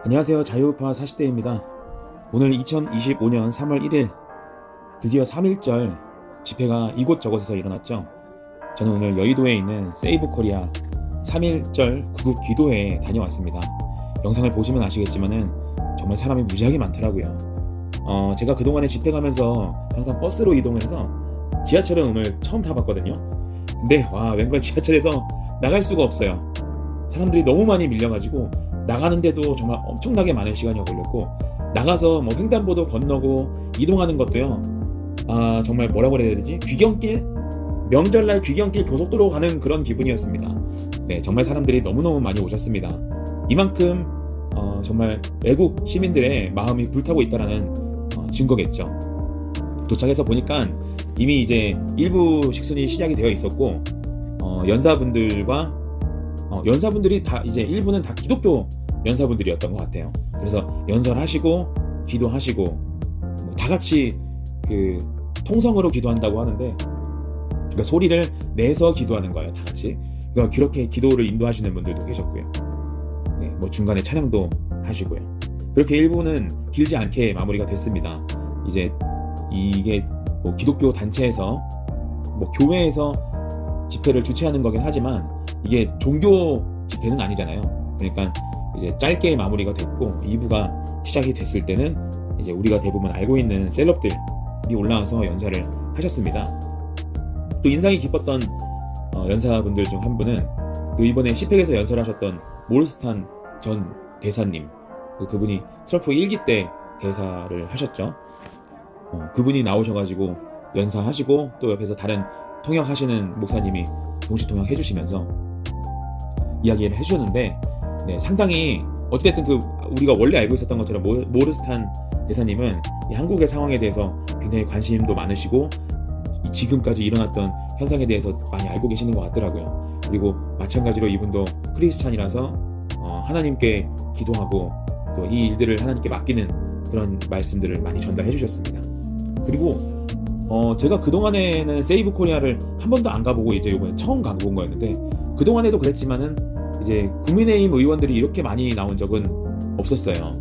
안녕하세요. 자유우파 40대입니다. 오늘 2025년 3월 1일 드디어 3.1절 집회가 이곳저곳에서 일어났죠. 저는 오늘 여의도에 있는 세이브 코리아 3.1절 구국 기도회에 다녀왔습니다. 영상을 보시면 아시겠지만은 정말 사람이 무지하게 많더라고요. 제가 그동안에 집회 가면서 항상 버스로 이동을 해서 지하철은 오늘 처음 타봤거든요. 근데 웬걸 지하철에서 나갈 수가 없어요. 사람들이 너무 많이 밀려가지고 나가는데도 정말 엄청나게 많은 시간이 걸렸고, 나가서 뭐 횡단보도 건너고 이동하는 것도요, 정말 뭐라고 그래야 되지? 귀경길? 명절날 귀경길 고속도로 가는 그런 기분이었습니다. 네, 정말 사람들이 너무너무 많이 오셨습니다. 이만큼 정말 외국 시민들의 마음이 불타고 있다는 증거겠죠. 도착해서 보니까 이미 이제 일부 식순이 시작이 되어 있었고, 연사분들이 다 이제 일부는 다 기독교 연사분들이었던 것 같아요. 그래서 연설하시고 기도하시고 다 같이 그 통성으로 기도한다고 하는데, 그러니까 소리를 내서 기도하는 거예요, 다 같이. 그러니까 그렇게 기도를 인도하시는 분들도 계셨고요. 네, 뭐 중간에 찬양도 하시고요. 그렇게 일부는 길지 않게 마무리가 됐습니다. 이제 이게 뭐 기독교 단체에서 뭐 교회에서 집회를 주최하는 거긴 하지만 이게 종교 집회는 아니잖아요. 그러니까 이제 짧게 마무리가 됐고, 2부가 시작이 됐을 때는 이제 우리가 대부분 알고 있는 셀럽들이 올라와서 연사를 하셨습니다. 또 인상이 깊었던 연사분들 중 한 분은 그 이번에 시팩에서 연설하셨던 모르스탄 전 대사님, 그분이 트럼프 1기 때 대사를 하셨죠. 그분이 나오셔가지고 연사하시고, 또 옆에서 다른 통역하시는 목사님이 동시 통역해 주시면서 이야기를 해주셨는데, 네, 상당히 어찌됐든 우리가 원래 알고 있었던 것처럼 모르스탄 대사님은 이 한국의 상황에 대해서 굉장히 관심도 많으시고 지금까지 일어났던 현상에 대해서 많이 알고 계시는 것 같더라고요. 그리고 마찬가지로 이분도 크리스찬이라서 하나님께 기도하고 또 이 일들을 하나님께 맡기는 그런 말씀들을 많이 전달해 주셨습니다. 그리고 제가 그동안에는 세이브 코리아를 한 번도 안 가보고 이제 이번에 처음 가본 거였는데, 그동안에도 그랬지만은 이제 국민의힘 의원들이 이렇게 많이 나온 적은 없었어요.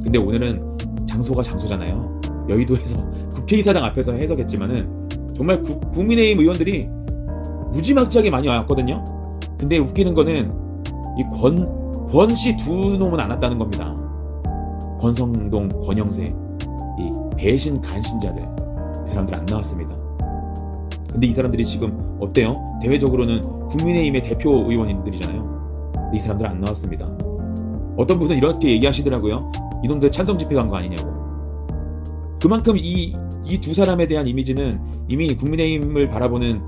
근데 오늘은 장소가 장소잖아요. 여의도에서 국회의사당 앞에서 해석했지만은 정말 국민의힘 의원들이 무지막지하게 많이 왔거든요. 근데 웃기는 거는 이 권씨 두 놈은 안 왔다는 겁니다. 권성동, 권영세, 이 배신 간신자들, 이 사람들 안 나왔습니다. 근데 이 사람들이 지금 어때요? 대외적으로는 국민의힘의 대표 의원님들이잖아요. 근데 이 사람들 안 나왔습니다. 어떤 분은 이렇게 얘기하시더라고요. 이놈들 찬성 집회 간 거 아니냐고. 그만큼 이 두 사람에 대한 이미지는 이미 국민의힘을 바라보는,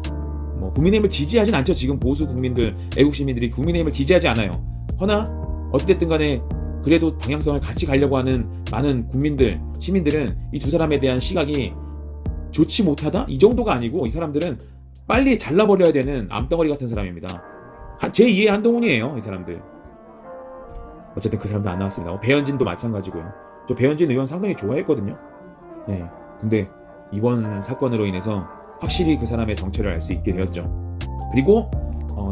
국민의힘을 지지하진 않죠. 지금 보수 국민들, 애국 시민들이 국민의힘을 지지하지 않아요. 허나 어찌됐든 간에 그래도 방향성을 같이 가려고 하는 많은 국민들, 시민들은 이 두 사람에 대한 시각이 좋지 못하다? 이 정도가 아니고, 이 사람들은 빨리 잘라버려야 되는 암덩어리 같은 사람입니다. 제2의 한동훈이에요, 이 사람들. 어쨌든 그 사람도 안 나왔습니다. 배현진도 마찬가지고요. 저 배현진 의원 상당히 좋아했거든요. 네. 근데 이번 사건으로 인해서 확실히 그 사람의 정체를 알 수 있게 되었죠. 그리고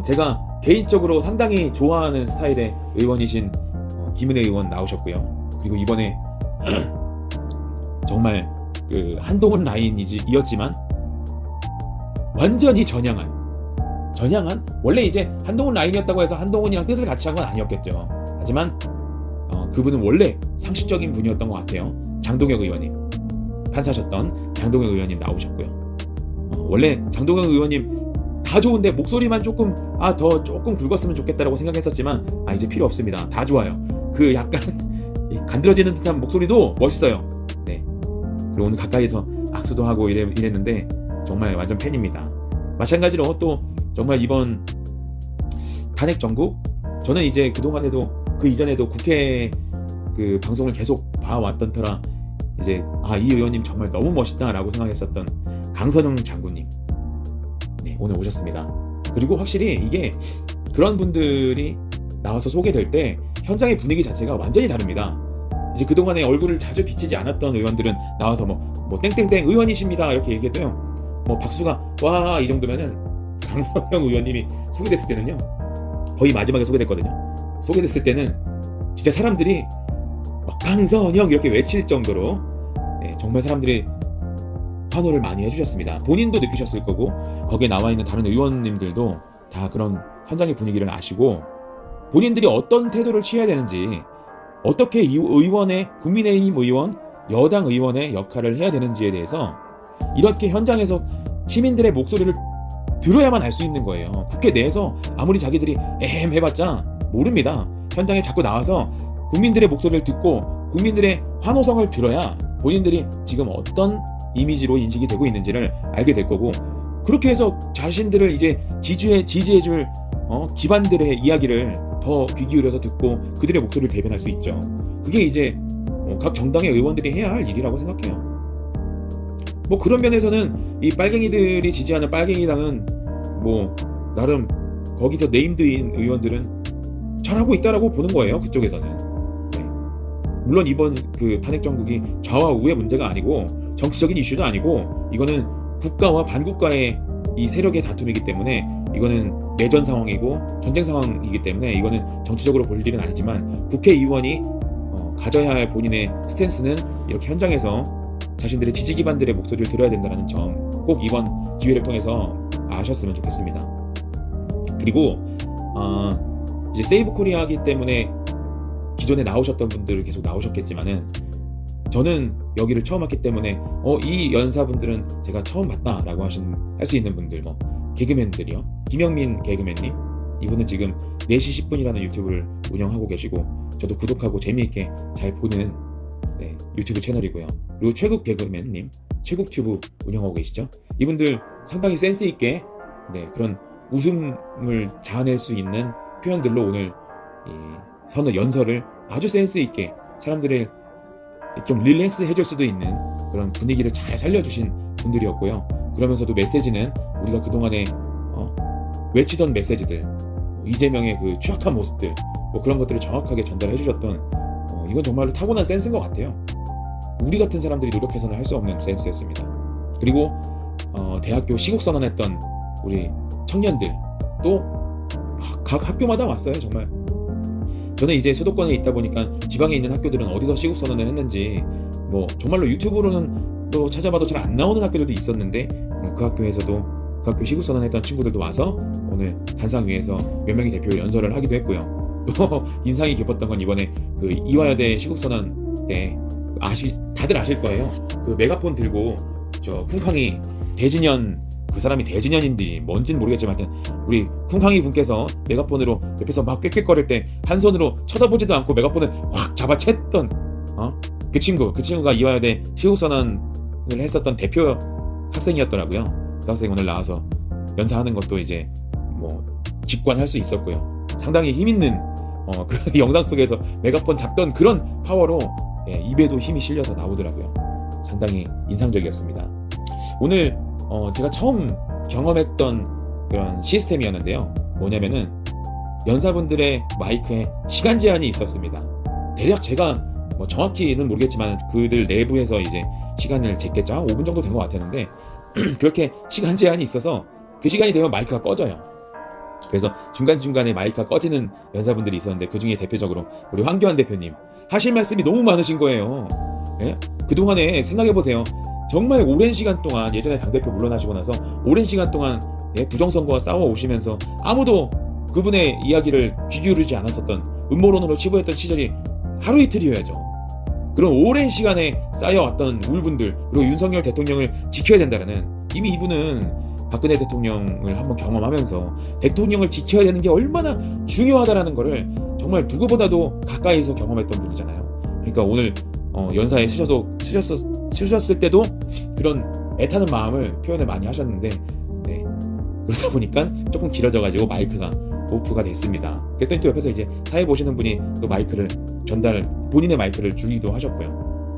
제가 개인적으로 상당히 좋아하는 스타일의 의원이신 김은혜 의원 나오셨고요. 그리고 이번에 정말 그 한동훈 라인이었지만 완전히 전향한 원래 이제 한동훈 라인이었다고 해서 한동훈이랑 뜻을 같이 한 건 아니었겠죠. 하지만 그분은 원래 상식적인 분이었던 것 같아요. 장동혁 의원님, 판사셨던 장동혁 의원님 나오셨고요. 원래 장동혁 의원님 다 좋은데 목소리만 조금 굵었으면 좋겠다라고 생각했었지만 이제 필요 없습니다. 다 좋아요. 그 약간 간드러지는 듯한 목소리도 멋있어요. 네. 그리고 오늘 가까이서 악수도 하고 이랬는데 정말 완전 팬입니다. 마찬가지로 또 정말 이번 탄핵 정국, 저는 이제 그동안에도 그 이전에도 국회 그 방송을 계속 봐왔던 터라 이제 이 의원님 정말 너무 멋있다라고 생각했었던 강선영 장군님, 네, 오늘 오셨습니다. 그리고 확실히 이게 그런 분들이 나와서 소개될 때 현장의 분위기 자체가 완전히 다릅니다. 이제 그동안에 얼굴을 자주 비치지 않았던 의원들은 나와서 뭐 땡땡땡 의원이십니다 이렇게 얘기해도요, 뭐 박수가 와 이 정도면은 강선영 의원님이 소개됐을 때는요, 거의 마지막에 소개됐거든요. 소개됐을 때는 진짜 사람들이 막 강선영 이렇게 외칠 정도로 네, 정말 사람들이 환호를 많이 해주셨습니다. 본인도 느끼셨을 거고 거기에 나와 있는 다른 의원님들도 다 그런 현장의 분위기를 아시고 본인들이 어떤 태도를 취해야 되는지 어떻게 이 의원의 국민의힘 의원, 여당 의원의 역할을 해야 되는지에 대해서 이렇게 현장에서 시민들의 목소리를 들어야만 알 수 있는 거예요. 국회 내에서 아무리 자기들이 에헴 해봤자 모릅니다. 현장에 자꾸 나와서 국민들의 목소리를 듣고 국민들의 환호성을 들어야 본인들이 지금 어떤 이미지로 인식이 되고 있는지를 알게 될 거고 그렇게 해서 자신들을 이제 지지해줄 기반들의 이야기를 더 귀 기울여서 듣고 그들의 목소리를 대변할 수 있죠. 그게 이제 각 정당의 의원들이 해야 할 일이라고 생각해요. 뭐 그런 면에서는 이 빨갱이들이 지지하는 빨갱이당은 뭐 나름 거기서 네임드인 의원들은 잘하고 있다라고 보는 거예요. 그쪽에서는. 네. 물론 이번 그 탄핵 정국이 좌와 우의 문제가 아니고 정치적인 이슈도 아니고 이거는 국가와 반국가의 이 세력의 다툼이기 때문에 이거는 내전 상황이고 전쟁 상황이기 때문에 이거는 정치적으로 볼 일은 아니지만 국회의원이 가져야 할 본인의 스탠스는 이렇게 현장에서 자신들의 지지 기반들의 목소리를 들어야 된다는 점 꼭 이번 기회를 통해서 아셨으면 좋겠습니다. 그리고 이제 세이브 코리아이기 때문에 기존에 나오셨던 분들 계속 나오셨겠지만은 저는 여기를 처음 왔기 때문에 이 연사분들은 제가 처음 봤다라고 할 수 있는 분들 뭐 개그맨들이요. 김영민 개그맨님 이분은 지금 4시 10분이라는 유튜브를 운영하고 계시고 저도 구독하고 재미있게 잘 보는 네, 유튜브 채널이고요. 그리고 최국 개그맨님 최국튜브 운영하고 계시죠. 이분들 상당히 센스 있게 네, 그런 웃음을 자아낼 수 있는 표현들로 오늘 이 연설을 아주 센스 있게 사람들의 좀 릴렉스 해줄 수도 있는 그런 분위기를 잘 살려주신 분들이었고요. 그러면서도 메시지는 우리가 그동안에 외치던 메시지들 이재명의 그 추악한 모습들 뭐 그런 것들을 정확하게 전달해 주셨던 이건 정말로 타고난 센스인 것 같아요. 우리 같은 사람들이 노력해서는 할 수 없는 센스였습니다. 그리고 대학교 시국선언했던 우리 청년들 또 각 학교마다 왔어요. 정말 저는 이제 수도권에 있다 보니까 지방에 있는 학교들은 어디서 시국선언을 했는지 뭐 정말로 유튜브로는 또 찾아봐도 잘 안 나오는 학교들도 있었는데 그 학교에서도 그 학교 시국선언했던 친구들도 와서 오늘 단상 위에서 몇 명이 대표 연설을 하기도 했고요. 또 인상이 깊었던 건 이번에 그 이화여대 시국선언 때 다들 아실 거예요. 그 메가폰 들고 저 쿵쾅이 대진현 그 사람이 대진현인지 뭔지는 모르겠지만 하여튼 우리 쿵쾅이 분께서 메가폰으로 옆에서 막 꽥꽥거릴 때 한 손으로 쳐다보지도 않고 메가폰을 확 잡아챘던 그 친구가 이화여대 시국선언을 했었던 대표 학생이었더라고요. 그 학생이 오늘 나와서 연사하는 것도 이제 뭐 직관할 수 있었고요. 상당히 힘있는 그 영상 속에서 메가폰 잡던 그런 파워로 입에도 힘이 실려서 나오더라고요. 상당히 인상적이었습니다. 오늘 제가 처음 경험했던 그런 시스템이었는데요. 뭐냐면은 연사분들의 마이크에 시간 제한이 있었습니다. 대략 제가 뭐 정확히는 모르겠지만 그들 내부에서 이제 시간을 쟀겠죠. 한 5분 정도 된 것 같았는데 그렇게 시간 제한이 있어서 그 시간이 되면 마이크가 꺼져요. 그래서 중간중간에 마이크가 꺼지는 연사분들이 있었는데 그 중에 대표적으로 우리 황교안 대표님 하실 말씀이 너무 많으신 거예요. 예? 그동안에 생각해보세요. 정말 오랜 시간 동안 예전에 당대표 물러나시고 나서 오랜 시간 동안 부정선거와 싸워오시면서 아무도 그분의 이야기를 귀 기울이지 않았었던 음모론으로 치부했던 시절이 하루 이틀이어야죠. 그런 오랜 시간에 쌓여왔던 울분들 그리고 윤석열 대통령을 지켜야 된다는 이미 이분은 박근혜 대통령을 한번 경험하면서 대통령을 지켜야 되는 게 얼마나 중요하다라는 거를 정말 누구보다도 가까이서 경험했던 분이잖아요. 그러니까 오늘 연사에 쓰셨을 때도 그런 애타는 마음을 표현을 많이 하셨는데 네. 그러다 보니까 조금 길어져가지고 마이크가 오프가 됐습니다. 그랬더니 또 옆에서 이제 사회 보시는 분이 또 마이크를 본인의 마이크를 주기도 하셨고요.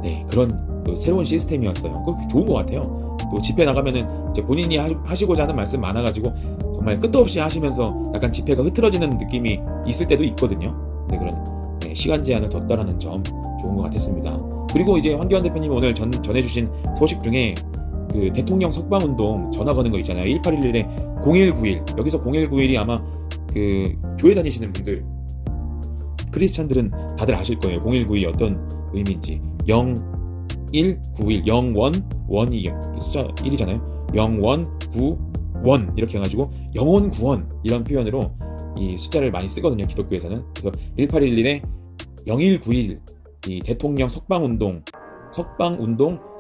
네, 그런 또 새로운 시스템이었어요. 그거 좋은 것 같아요. 또 집회 나가면은 이제 본인이 하시고자 하는 말씀 많아가지고 정말 끝도 없이 하시면서 약간 집회가 흐트러지는 느낌이 있을 때도 있거든요. 네, 그런 시간 제한을 뒀다라는 점 좋은 것 같았습니다. 그리고 이제 황교안 대표님이 오늘 전해주신 소식 중에 그 대통령 석방운동 전화 거는 거 있잖아요. 1811에 0191 여기서 0191이 아마 그 교회 다니시는 분들 크리스찬들은 다들 아실 거예요. 0192 어떤 의미인지. 0191 1이 숫자 1이잖아요. 0191 이렇게 해가지고 영혼 구원 이런 표현으로 이 숫자를 많이 쓰거든요, 기독교에서는. 그래서 1811에 0191 이 대통령 석방운동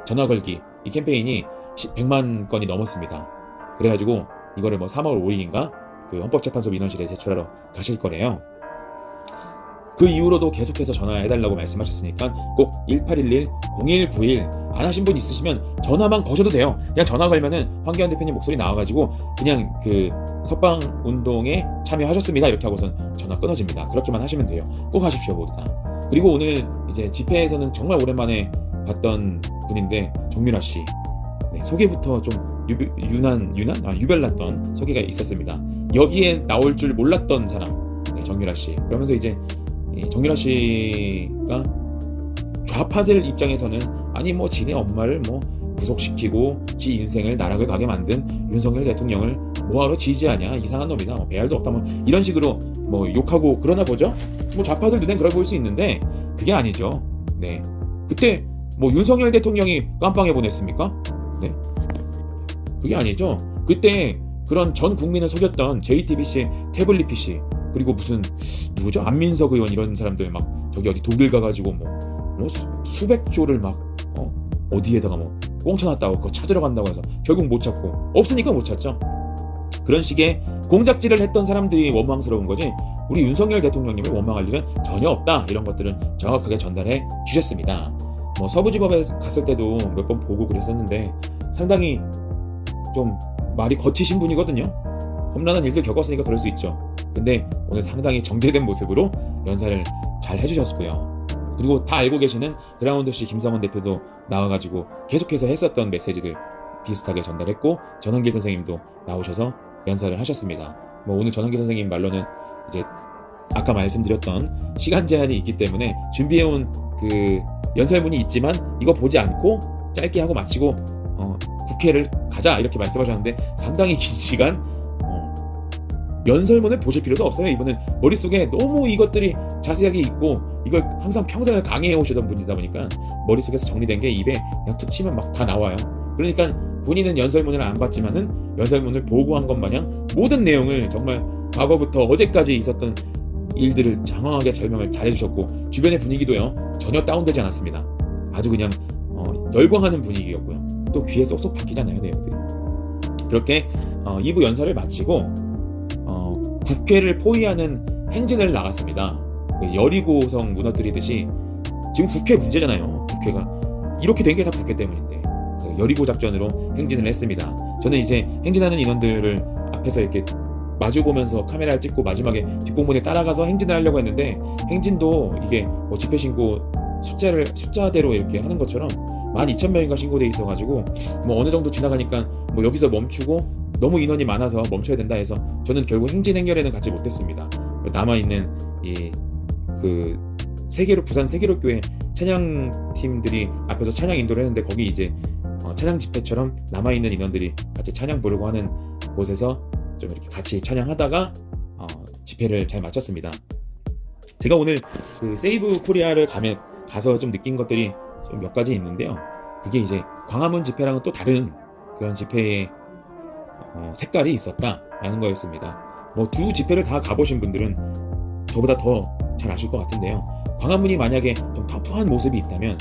전화 걸기 이 캠페인이 100만 건이 넘었습니다. 그래가지고 이거를 뭐 3월 5일인가 그 헌법재판소 민원실에 제출하러 가실 거래요. 그 이후로도 계속해서 전화해달라고 말씀하셨으니까 꼭 1811 0191 안 하신 분 있으시면 전화만 거셔도 돼요. 그냥 전화 걸면은 황교안 대표님 목소리 나와가지고 그냥 그 석방 운동에 참여하셨습니다 이렇게 하고선 전화 끊어집니다. 그렇게만 하시면 돼요. 꼭 하십시오, 모두 다. 그리고 오늘 이제 집회에서는 정말 오랜만에 봤던 분인데 정유라 씨. 네, 소개부터 좀 유별났던 소개가 있었습니다. 여기에 나올 줄 몰랐던 사람, 네, 정유라 씨. 그러면서 이제 정유라 씨가 좌파들 입장에서는 아니 뭐 지네 엄마를 뭐 구속시키고 지 인생을 나락을 가게 만든 윤석열 대통령을 뭐하러 지지하냐, 이상한 놈이다, 뭐 배알도 없다, 뭐 이런 식으로 뭐 욕하고 그러나 보죠. 뭐 좌파들 눈엔 그래 보일 수 있는데 그게 아니죠. 네, 그때 뭐 윤석열 대통령이 깜빵에 보냈습니까? 네, 그게 아니죠. 그때 그런 전 국민을 속였던 JTBC, 태블릿 PC, 그리고 무슨 누구죠? 안민석 의원 이런 사람들 막 저기 어디 독일 가가지고 뭐 수백 조를 막 어디에다가 뭐 꽁쳐놨다고 그거 찾으러 간다고 해서 결국 못 찾고 없으니까 못 찾죠. 그런 식의 공작질을 했던 사람들이 원망스러운 거지 우리 윤석열 대통령님을 원망할 일은 전혀 없다. 이런 것들은 정확하게 전달해 주셨습니다. 뭐 서부지법에 갔을 때도 몇 번 보고 그랬었는데 상당히 좀 말이 거치신 분이거든요. 험난한 일들 겪었으니까 그럴 수 있죠. 근데 오늘 상당히 정제된 모습으로 연사를 잘 해주셨고요. 그리고 다 알고 계시는 그라운드씨 김성원 대표도 나와가지고 계속해서 했었던 메시지들 비슷하게 전달했고 전한길 선생님도 나오셔서 연사를 하셨습니다. 뭐 오늘 전한길 선생님 말로는 이제 아까 말씀드렸던 시간 제한이 있기 때문에 준비해온 그 연설문이 있지만 이거 보지 않고 짧게 하고 마치고 국회를 가자 이렇게 말씀하셨는데 상당히 긴 시간 연설문을 보실 필요도 없어요. 이분은 머릿속에 너무 이것들이 자세하게 있고 이걸 항상 평생을 강의해 오시던 분이다 보니까 머릿속에서 정리된 게 입에 그냥 툭 치면 막 다 나와요. 그러니까 본인은 연설문을 안 봤지만은 연설문을 보고 한 것 마냥 모든 내용을 정말 과거부터 어제까지 있었던 일들을 장황하게 설명을 잘 해주셨고 주변의 분위기도요 전혀 다운되지 않았습니다. 아주 그냥 열광하는 분위기였고요. 또 귀에 쏙쏙 박히잖아요, 내용들이. 그렇게 2부 연설을 마치고 국회를 포위하는 행진을 나갔습니다. 여리고성 무너뜨리듯이 지금 국회 문제잖아요. 국회가 이렇게 된 게 다 국회 때문인데. 그래서 여리고 작전으로 행진을 했습니다. 저는 이제 행진하는 인원들을 앞에서 이렇게 마주보면서 카메라를 찍고 마지막에 뒷공문에 따라가서 행진을 하려고 했는데 행진도 이게 뭐 집회 신고 숫자대로 이렇게 하는 것처럼 12,000명인가 신고돼 있어가지고 뭐 어느 정도 지나가니까 뭐 여기서 멈추고 너무 인원이 많아서 멈춰야 된다 해서 저는 결국 행진 행렬에는 가지 못했습니다. 남아있는 그 부산 세계로교회 찬양팀들이 앞에서 찬양 인도를 했는데 거기 이제 찬양 집회처럼 남아있는 인원들이 같이 찬양 부르고 하는 곳에서 좀 이렇게 같이 찬양하다가 집회를 잘 마쳤습니다. 제가 오늘 그 세이브 코리아를 가서 좀 느낀 것들이 좀 몇 가지 있는데요. 그게 이제 광화문 집회랑은 또 다른 그런 집회의 색깔이 있었다라는 거였습니다. 뭐 두 집회를 다 가보신 분들은 저보다 더 잘 아실 것 같은데요. 광화문이 만약에 좀 터프한 모습이 있다면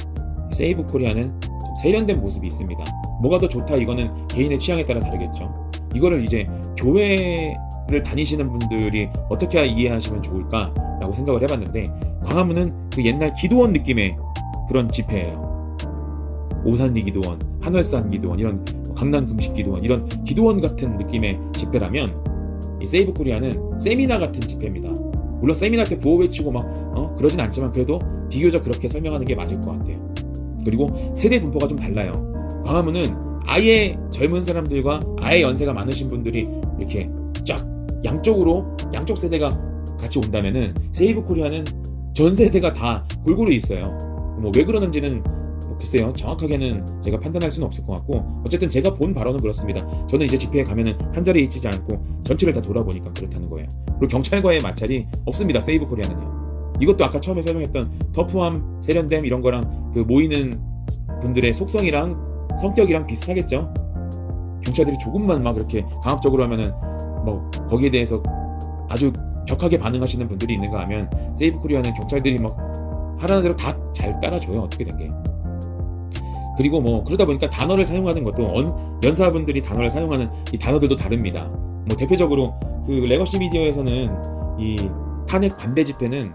세이브 코리아는 좀 세련된 모습이 있습니다. 뭐가 더 좋다 이거는 개인의 취향에 따라 다르겠죠. 이거를 이제 교회를 다니시는 분들이 어떻게 이해하시면 좋을까라고 생각을 해봤는데 광화문은 그 옛날 기도원 느낌의 그런 집회예요. 오산리 기도원, 한월산 기도원, 이런 강남 금식 기도원, 이런 기도원 같은 느낌의 집회라면 이 세이브 코리아는 세미나 같은 집회입니다. 물론 세미나 때 구호 외치고 막 그러진 않지만 그래도 비교적 그렇게 설명하는 게 맞을 것 같아요. 그리고 세대 분포가 좀 달라요. 광화문은 아예 젊은 사람들과 아예 연세가 많으신 분들이 이렇게 쫙 양쪽 세대가 같이 온다면은 세이브 코리아는 전 세대가 다 골고루 있어요. 뭐 왜 그러는지는 글쎄요, 정확하게는 제가 판단할 수는 없을 것 같고 어쨌든 제가 본 바로는 그렇습니다. 저는 이제 집회에 가면은 한 자리에 있지 않고 전체를 다 돌아보니까 그렇다는 거예요. 그리고 경찰과의 마찰이 없습니다. 세이브 코리아는요. 이것도 아까 처음에 설명했던 터프함, 세련됨 이런 거랑 그 모이는 분들의 속성이랑 성격이랑 비슷하겠죠. 경찰들이 조금만 막 그렇게 강압적으로 하면은 뭐 거기에 대해서 아주 격하게 반응하시는 분들이 있는가 하면 세이브 코리아는 경찰들이 막 하라는 대로 다 잘 따라줘요. 어떻게 된 게. 그리고 뭐 그러다 보니까 단어를 사용하는 것도 연사분들이 단어를 사용하는 이 단어들도 다릅니다. 뭐 대표적으로 그 레거시 미디어에서는 이 탄핵 반대 집회는,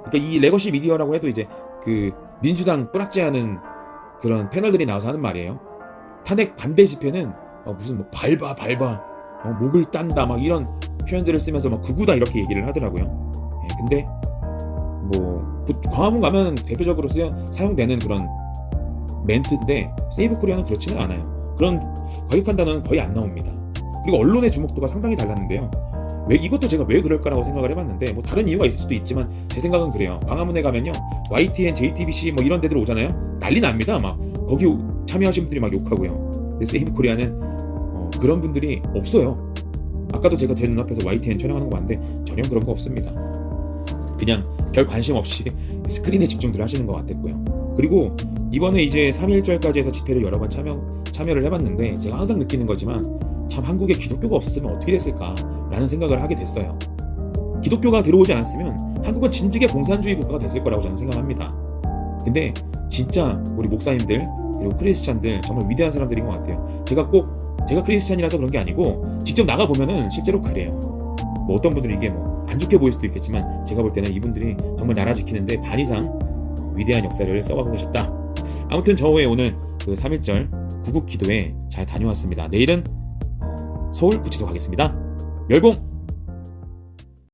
그러니까 이 레거시 미디어라고 해도 이제 그 민주당 뿌락지하는 그런 패널들이 나와서 하는 말이에요. 탄핵 반대 집회는 무슨 뭐 밟아 목을 딴다 막 이런 표현들을 쓰면서 막 구구다 이렇게 얘기를 하더라고요. 예, 근데 뭐 광화문 가면 대표적으로 사용되는 그런 멘트인데 세이브 코리아는 그렇지는 않아요. 그런 과격한 단어는 거의 안 나옵니다. 그리고 언론의 주목도가 상당히 달랐는데요. 이것도 제가 왜 그럴까라고 생각을 해봤는데 뭐 다른 이유가 있을 수도 있지만 제 생각은 그래요. 광화문에 가면요 YTN, JTBC 뭐 이런 데들 오잖아요. 난리 납니다. 막 거기 참여하신 분들이 막 욕하고요. 근데 세이브 코리아는 그런 분들이 없어요. 아까도 제가 제 눈앞에서 YTN 촬영하는 거 봤는데 전혀 그런 거 없습니다. 그냥 별 관심 없이 스크린에 집중들 하시는 것 같았고요. 그리고 이번에 이제 3.1절까지 해서 집회를 여러 번 참여를 해봤는데 제가 항상 느끼는 거지만 참 한국에 기독교가 없었으면 어떻게 됐을까라는 생각을 하게 됐어요. 기독교가 들어오지 않았으면 한국은 진즉에 공산주의 국가가 됐을 거라고 저는 생각합니다. 근데 진짜 우리 목사님들 그리고 크리스찬들 정말 위대한 사람들인 것 같아요. 제가 크리스찬이라서 그런 게 아니고 직접 나가보면은 실제로 그래요. 뭐 어떤 분들이 이게 뭐 안 좋게 보일 수도 있겠지만 제가 볼 때는 이분들이 정말 나라 지키는데 반 이상 위대한 역사를 써가고 계셨다. 아무튼 저의 오늘 그 3.1절 구국 기도회 잘 다녀왔습니다. 내일은 서울 구치소 가겠습니다. 멸공